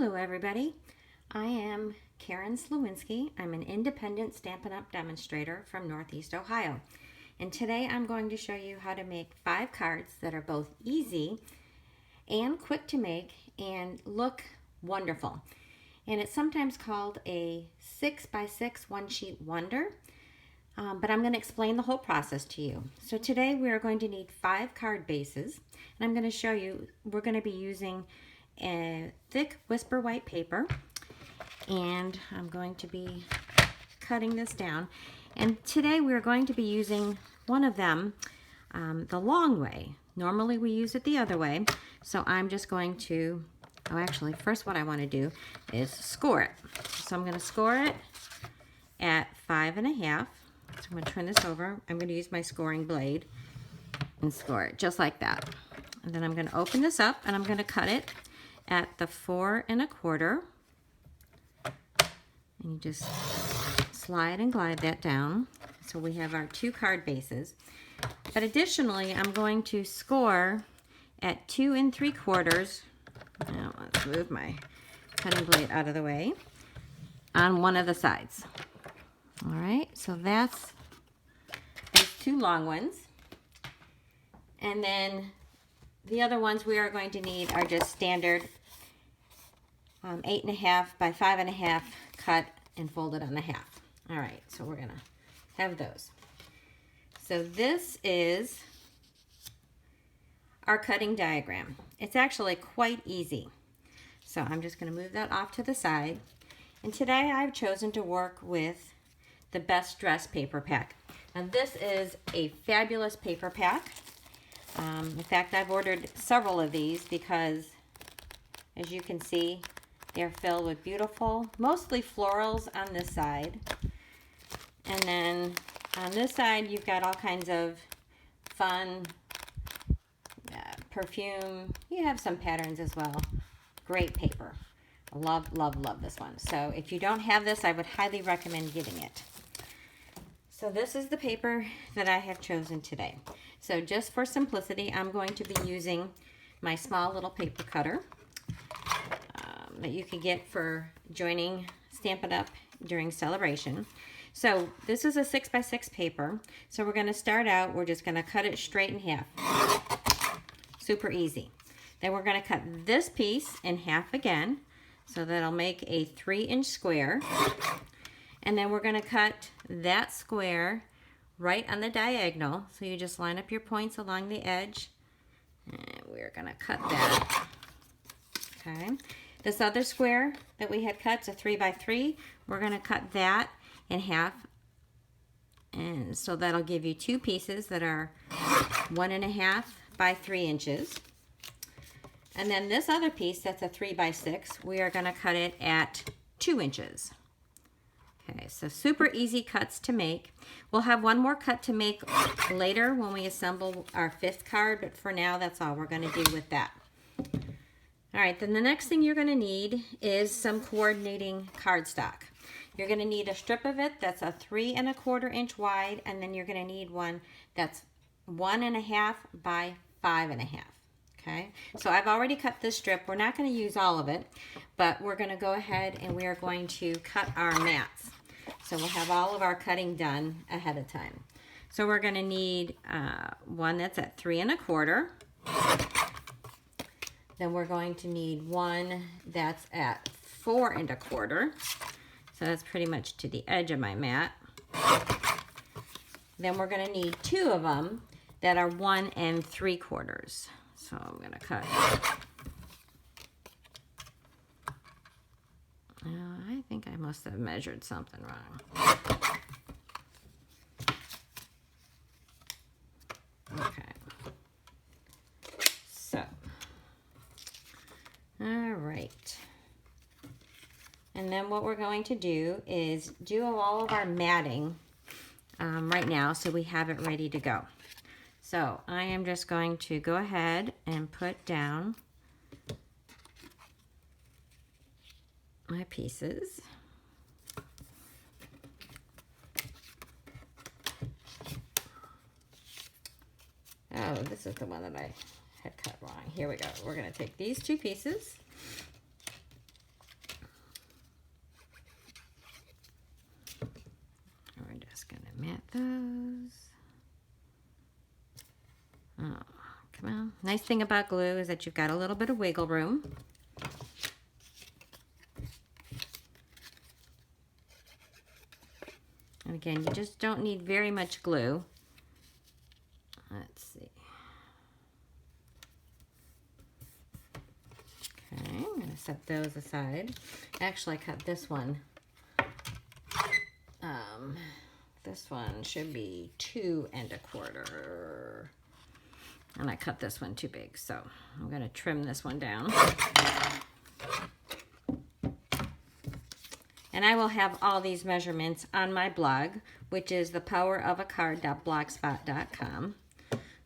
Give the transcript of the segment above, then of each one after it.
Hello everybody, I am Karen Slowinski. I'm an independent Stampin' Up! Demonstrator from Northeast Ohio. And today I'm going to show you how to make 5 cards that are both easy and quick to make and look wonderful. And it's sometimes called a 6x6 one-sheet wonder, but I'm going to explain the whole process to you. So today we are going to need 5 card bases, and I'm going to show you, we're going to be using a thick Whisper White paper, and I'm going to be cutting this down. And today we're going to be using one of them the long way. Normally we use it the other way, so I'm just going to, actually first what I want to do is score it. So I'm going to score it at 5 1/2. So I'm going to turn this over. I'm going to use my scoring blade and score it just like that. And then I'm going to open this up and I'm going to cut it at the 4 1/4. And you just slide and glide that down. So we have our 2 card bases. But additionally, I'm going to score at 2 3/4. Now let's move my cutting blade out of the way on one of the sides. All right, so that's those 2 long ones. And then the other ones we are going to need are just standard 8 1/2 by 5 1/2 cut and folded on the half. All right, so we're gonna have those. So this is our cutting diagram. It's actually quite easy. So I'm just gonna move that off to the side. And today I've chosen to work with the Best Dress paper pack. And this is a fabulous paper pack. In fact, I've ordered several of these because, as you can see, they're filled with beautiful, mostly florals on this side. And then on this side, you've got all kinds of fun perfume. You have some patterns as well. Great paper. Love, love, love this one. So if you don't have this, I would highly recommend getting it. So this is the paper that I have chosen today. So just for simplicity, I'm going to be using my small little paper cutter that you could get for joining Stampin' Up! During celebration. So this is a 6x6 paper. So we're going to start out, we're just going to cut it straight in half. Super easy. Then we're going to cut this piece in half again. So that'll make a 3-inch square. And then we're going to cut that square right on the diagonal. So you just line up your points along the edge. And we're going to cut that. Okay. This other square that we had cut, is a 3x3. We're going to cut that in half. And so that'll give you 2 pieces that are 1 1/2 by 3 inches. And then this other piece, that's a 3x6, we are going to cut it at 2 inches. Okay, so super easy cuts to make. We'll have one more cut to make later when we assemble our 5th card, but for now, that's all we're going to do with that. All right, then the next thing you're going to need is some coordinating cardstock. You're going to need a strip of it that's a 3 1/4 inch wide, and then you're going to need one that's 1 1/2 by 5 1/2. Okay, so I've already cut this strip. We're not going to use all of it, but we're going to go ahead and we are going to cut our mats. So we'll have all of our cutting done ahead of time. So we're going to need one that's at 3 1/4. Then we're going to need one that's at 4 1/4. So that's pretty much to the edge of my mat. Then we're going to need 2 of them that are 1 3/4. So I'm going to cut. I think I must have measured something wrong. Okay. So, all right. And then what we're going to do is do all of our matting right now so we have it ready to go. So I am just going to go ahead and put down my pieces. Oh, this is the one that I had cut wrong. Here we go. We're going to take these 2 pieces mat those. Oh, come on. Nice thing about glue is that you've got a little bit of wiggle room. And again, you just don't need very much glue. Let's see. Okay, I'm going to set those aside. Actually, I cut this one. This one should be 2 1/4. And I cut this one too big, so I'm going to trim this one down. And I will have all these measurements on my blog, which is thepowerofacard.blogspot.com.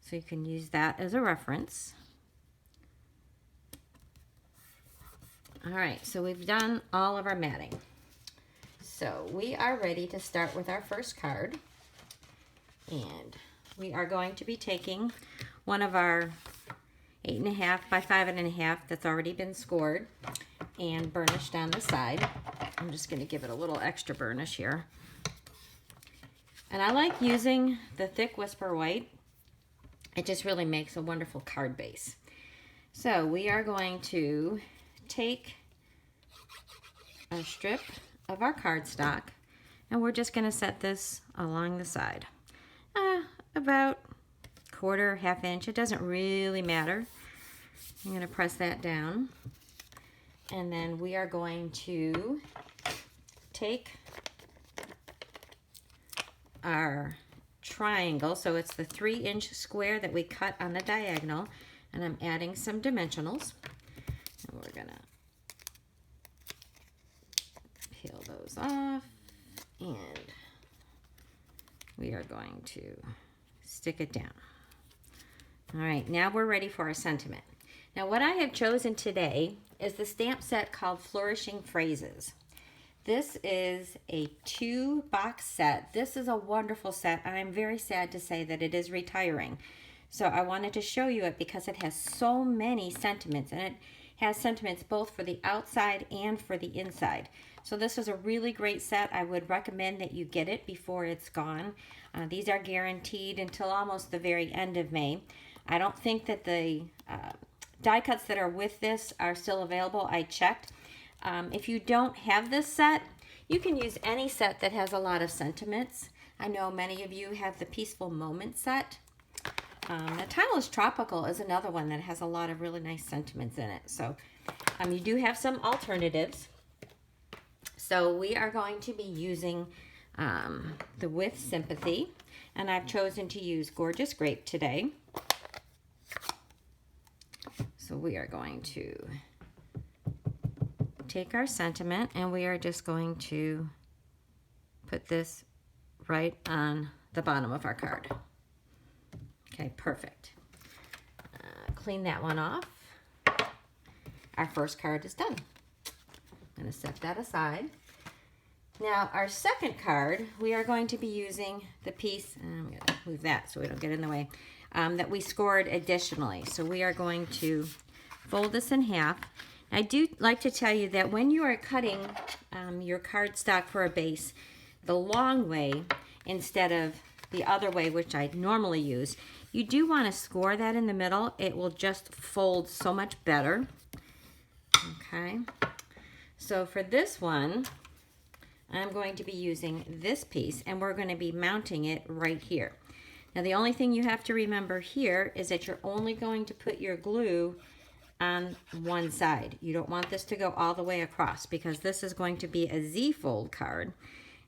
So you can use that as a reference. All right, so we've done all of our matting. So we are ready to start with our first card. And we are going to be taking one of our 8.5 by 5.5 that's already been scored and burnished on the side. I'm just going to give it a little extra burnish here. And I like using the thick Whisper White. It just really makes a wonderful card base. So we are going to take a strip of our cardstock and we're just going to set this along the side. About 1/4, 1/2 inch. It doesn't really matter. I'm going to press that down. And then we are going to take our triangle. So it's the 3-inch square that we cut on the diagonal. And I'm adding some dimensionals. And we're going to peel those off. And we are going to stick it down. All right, now we're ready for our sentiment. Now what I have chosen today is the stamp set called Flourishing Phrases. This is a 2-box set. This is a wonderful set. I'm very sad to say that it is retiring. So I wanted to show you it because it has so many sentiments, and it has sentiments both for the outside and for the inside. So this is a really great set. I would recommend that you get it before it's gone. These are guaranteed until almost the very end of May. I don't think that the die cuts that are with this are still available. I checked. If you don't have this set, you can use any set that has a lot of sentiments. I know many of you have the Peaceful Moment set. The Timeless Tropical is another one that has a lot of really nice sentiments in it. So you do have some alternatives. So we are going to be using the With Sympathy, and I've chosen to use Gorgeous Grape today. So we are going to take our sentiment and we are just going to put this right on the bottom of our card. Okay, perfect. Clean that one off. Our first card is done. I'm going to set that aside. Now our second card, we are going to be using the piece, and I'm going to move that so we don't get in the way, that we scored additionally. So we are going to fold this in half. I do like to tell you that when you are cutting your cardstock for a base the long way instead of the other way, which I normally use, you do want to score that in the middle. It will just fold so much better. Okay. So for this one, I'm going to be using this piece and we're going to be mounting it right here. Now the only thing you have to remember here is that you're only going to put your glue on one side. You don't want this to go all the way across because this is going to be a Z-fold card.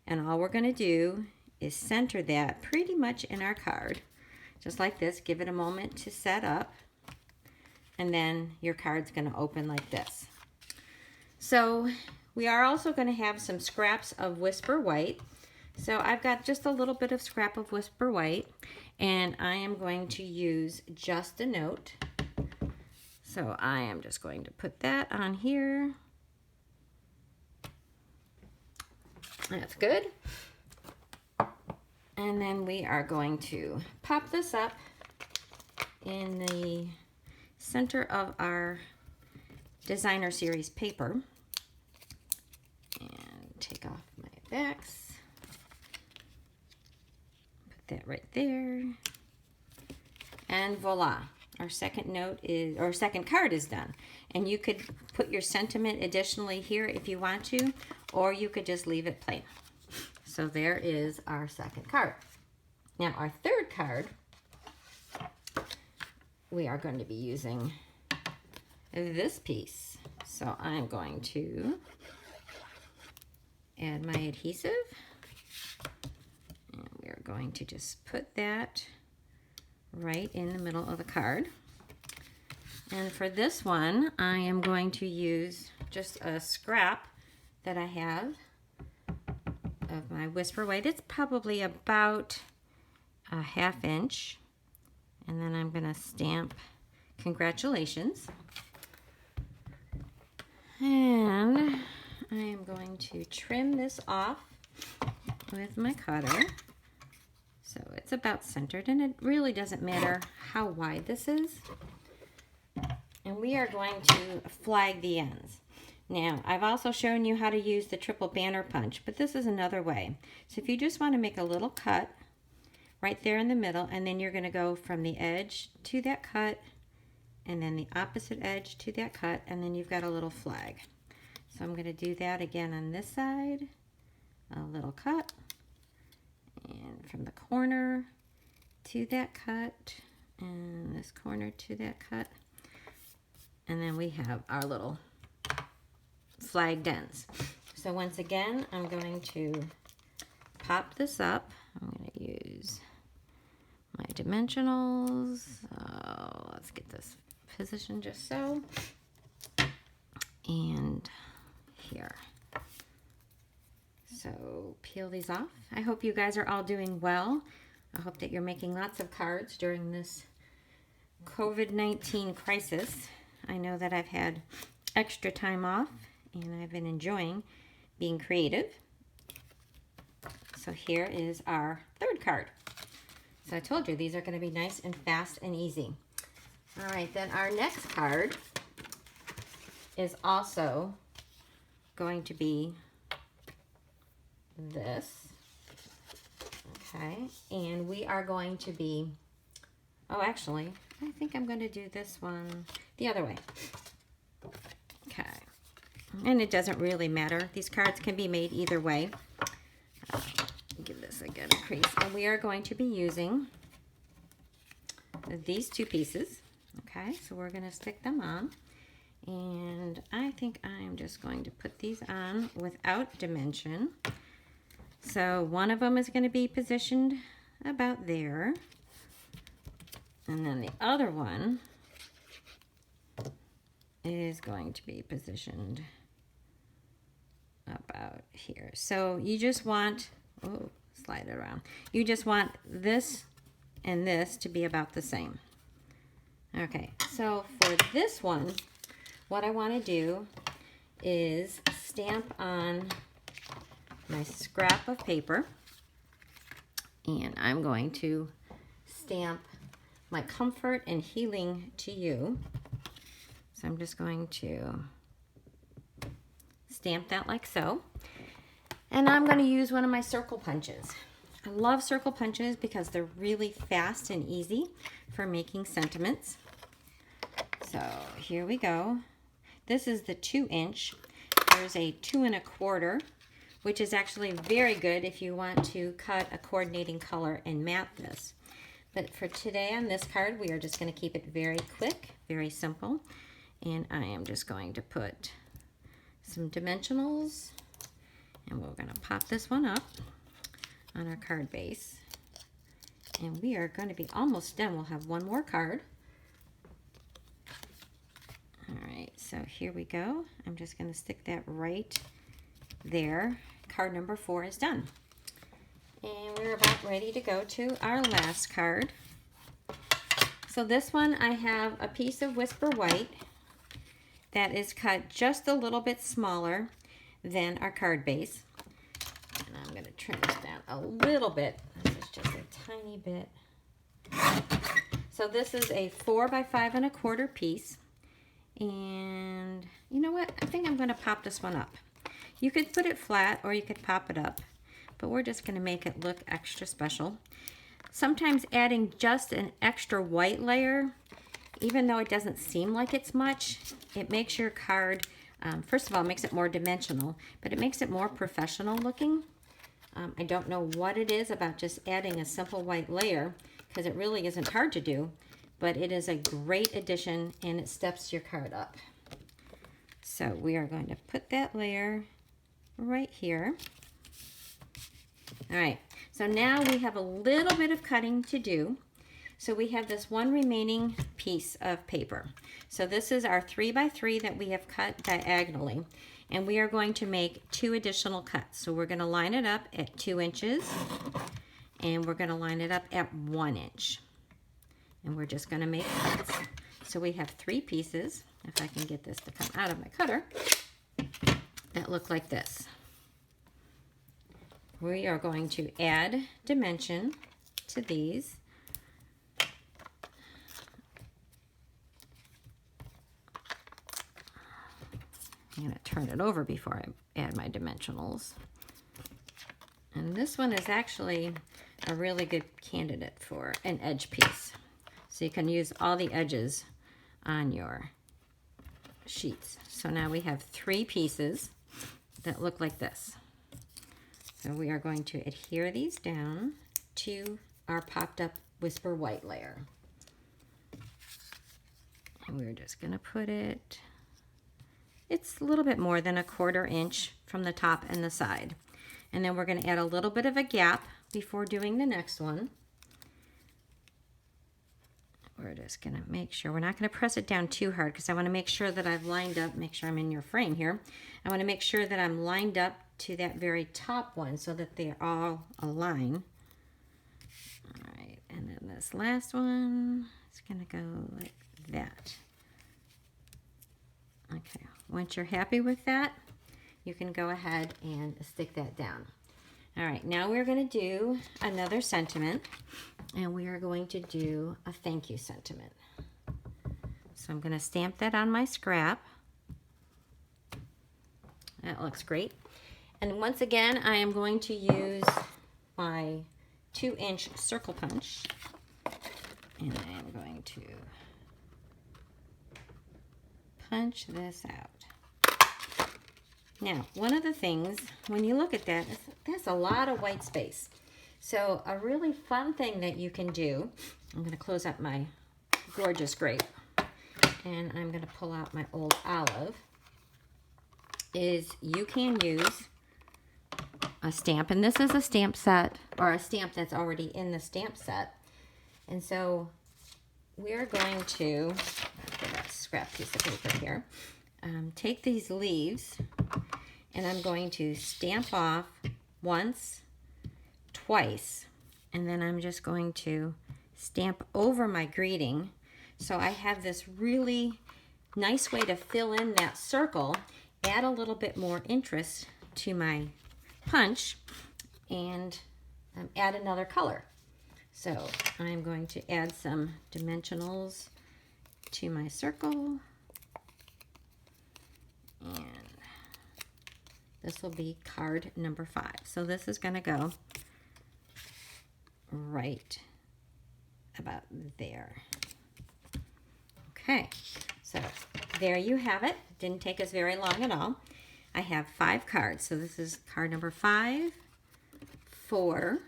And all we're going to do is center that pretty much in our card. Just like this. Give it a moment to set up. And then your card's going to open like this. So we are also going to have some scraps of Whisper White. So I've got just a little bit of scrap of Whisper White. And I am going to use Just a Note. So I am just going to put that on here. That's good. And then we are going to pop this up in the center of our Designer Series paper. And take off my backs. right there. And voila, our second card is done. And you could put your sentiment additionally here if you want to, or you could just leave it plain. So there is our second card. Now our third card, we are going to be using this piece. So I'm going to add my adhesive. And we're going to just put that right in the middle of the card. And for this one, I am going to use just a scrap that I have of my Whisper White. It's probably about a 1/2 inch. And then I'm going to stamp congratulations. And I am going to trim this off with my cutter. So it's about centered, and it really doesn't matter how wide this is. And we are going to flag the ends. Now, I've also shown you how to use the triple banner punch, but this is another way. So if you just want to make a little cut right there in the middle, and then you're going to go from the edge to that cut, and then the opposite edge to that cut, and then you've got a little flag. So I'm going to do that again on this side, a little cut, and from the corner to that cut, and this corner to that cut, and then we have our little flagged ends. So once again, I'm going to pop this up. I'm going to use my dimensionals. So let's get this positioned just so. And here. So peel these off. I hope you guys are all doing well. I hope that you're making lots of cards during this COVID-19 crisis. I know that I've had extra time off and I've been enjoying being creative. So here is our third card. So I told you these are going to be nice and fast and easy. All right, then our next card is also going to be this. Okay, and we are going to be, oh, actually, I think I'm going to do this one the other way. Okay, and it doesn't really matter. These cards can be made either way. Give this again a crease. And we are going to be using these two pieces. Okay, so we're going to stick them on. And I think I'm just going to put these on without dimension. So one of them is going to be positioned about there. And then the other one is going to be positioned about here. So you just want, oh, slide it around. You just want this and this to be about the same. Okay, so for this one, what I want to do is stamp on my scrap of paper, and I'm going to stamp my comfort and healing to you. So I'm just going to stamp that like so. And I'm going to use one of my circle punches. I love circle punches because they're really fast and easy for making sentiments. So here we go. This is the 2-inch. There's a 2 1/4, which is actually very good if you want to cut a coordinating color and mat this. But for today on this card, we are just going to keep it very quick, very simple. And I am just going to put some dimensionals, and we're going to pop this one up on our card base. And we are going to be almost done. We'll have one more card. All right, so here we go. I'm just going to stick that right there. Card number 4 is done. And we're about ready to go to our last card. So this one, I have a piece of Whisper White that is cut just a little bit smaller than our card base. And I'm going to trim this down a little bit. This is just a tiny bit. So this is a 4 by 5 1/4 piece. And you know what? I think I'm going to pop this one up. You could put it flat or you could pop it up, but we're just going to make it look extra special. sometimes adding just an extra white layer, even though it doesn't seem like it's much, it makes your card, first of all, it makes it more dimensional, but it makes it more professional looking. I don't know what it is about just adding a simple white layer, because it really isn't hard to do, but it is a great addition and it steps your card up. So we are going to put that layer right here. All right, so now we have a little bit of cutting to do. So we have this one remaining piece of paper. So this is our 3x3 that we have cut diagonally, and we are going to make 2 additional cuts. So we're going to line it up at 2 inches, and we're going to line it up at 1 inch. And we're just going to make cuts. So we have 3 pieces, if I can get this to come out of my cutter, that look like this. We are going to add dimension to these. I'm going to turn it over before I add my dimensionals. And this one is actually a really good candidate for an edge piece. So you can use all the edges on your sheets. So now we have 3 pieces that look like this. So we are going to adhere these down to our popped up Whisper White layer. And we're just going to put it, it's a little bit more than 1/4 inch from the top and the side. And then we're going to add a little bit of a gap before doing the next one. We're just going to make sure, we're not going to press it down too hard because I want to make sure that I've lined up, make sure I'm in your frame here. I want to make sure that I'm lined up to that very top one so that they all align. All right, and then this last one is going to go like that. Okay, once you're happy with that, you can go ahead and stick that down. All right, now we're going to do another sentiment, and we are going to do a thank you sentiment. So I'm going to stamp that on my scrap. That looks great. And once again, I am going to use my 2-inch circle punch, and I am going to punch this out. Now, one of the things, when you look at that, that's a lot of white space. So a really fun thing that you can do, I'm going to close up my gorgeous grape, and I'm going to pull out my old olive, is you can use a stamp, and this is a stamp set, or a stamp that's already in the stamp set. And so we're going to, I've got a scrap piece of paper here, take these leaves, and I'm going to stamp off once, twice, and then I'm just going to stamp over my greeting. So I have this really nice way to fill in that circle, add a little bit more interest to my punch, and add another color. So I'm going to add some dimensionals to my circle, and this will be card number 5. So this is going to go right about there. Okay, so there you have it. Didn't take us very long at all. I have 5 cards. So this is card number 5, 4,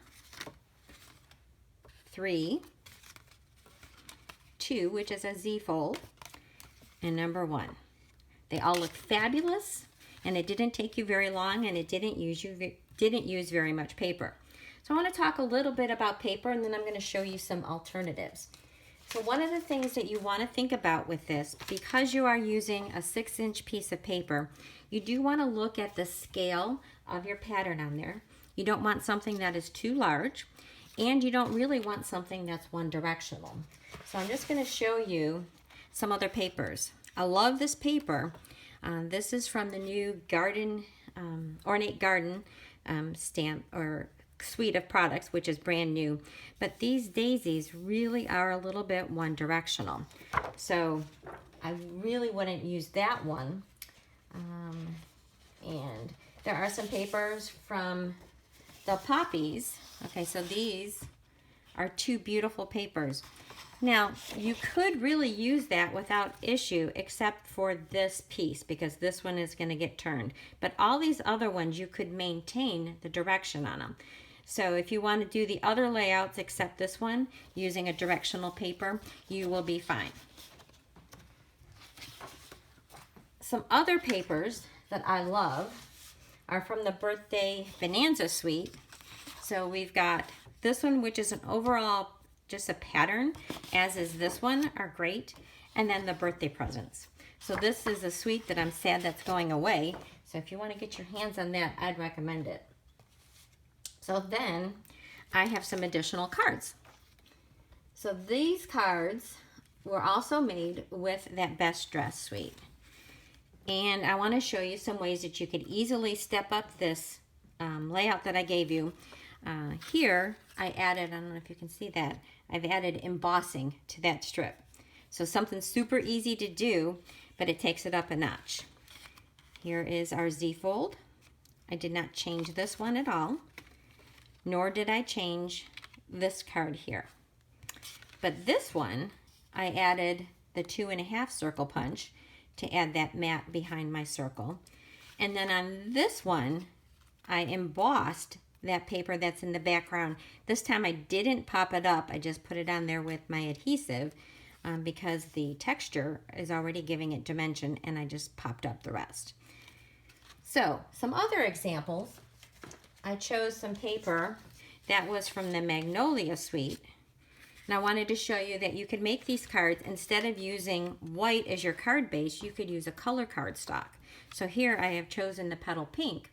3, 2, which is a Z fold, and number 1. They all look fabulous, and it didn't take you very long, and it didn't use very much paper. So I want to talk a little bit about paper, and then I'm going to show you some alternatives. So one of the things that you want to think about with this, because you are using a 6-inch piece of paper, you do want to look at the scale of your pattern on there. You don't want something that is too large, and you don't really want something that's one directional. So I'm just going to show you some other papers. I love this paper. This is from the new Garden, Ornate Garden stamp or suite of products, which is brand new. But these daisies really are a little bit one directional. So I really wouldn't use that one. And there are some papers from the Poppies. Okay, so these are two beautiful papers. Now, you could really use that without issue except for this piece because this one is going to get turned. But all these other ones, you could maintain the direction on them. So if you want to do the other layouts except this one using a directional paper, you will be fine. Some other papers that I love are from the Birthday Bonanza Suite. So we've got this one, which is an overall just a pattern, as is this one, are great. And then the birthday presents. So this is a suite that I'm sad that's going away. So if you want to get your hands on that, I'd recommend it. So then I have some additional cards. So these cards were also made with that Best Dress suite. And I want to show you some ways that you could easily step up this layout that I gave you. Here, I added, I don't know if you can see that, I've added embossing to that strip. So something super easy to do, but it takes it up a notch. Here is our Z-fold. I did not change this one at all, nor did I change this card here. But this one, I added the 2.5 circle punch to add that mat behind my circle. And then on this one, I embossed that paper that's in the background. This time I didn't pop it up. I just put it on there with my adhesive because the texture is already giving it dimension, and I just popped up the rest. So some other examples. I chose some paper that was from the Magnolia Suite. And I wanted to show you that you could make these cards, instead of using white as your card base, you could use a color cardstock. So here I have chosen the Petal Pink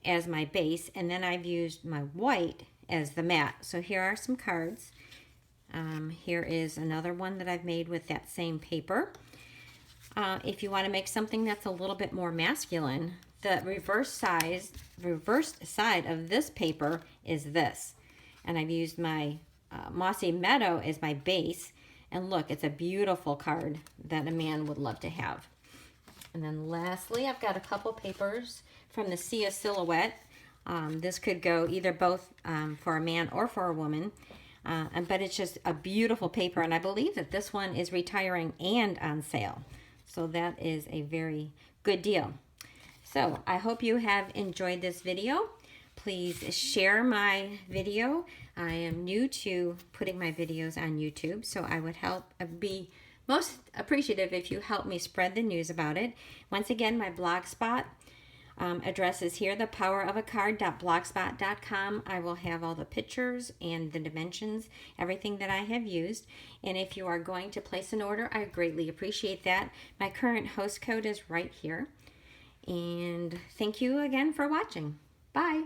as my base, and then I've used my white as the mat. So here are some cards. Here is another one that I've made with that same paper. If you want to make something that's a little bit more masculine, the reverse side of this paper is this. And I've used my Mossy Meadow as my base. And look, it's a beautiful card that a man would love to have. And then lastly, I've got a couple papers from the Sia Silhouette. This could go either both for a man or for a woman. But it's just a beautiful paper. And I believe that this one is retiring and on sale. So that is a very good deal. So I hope you have enjoyed this video. Please share my video. I am new to putting my videos on YouTube, so I would be most appreciative if you help me spread the news about it. Once again, my blogspot address is here, thepowerofacard.blogspot.com. I will have all the pictures and the dimensions, everything that I have used. And if you are going to place an order, I greatly appreciate that. My current host code is right here. And thank you again for watching. Bye.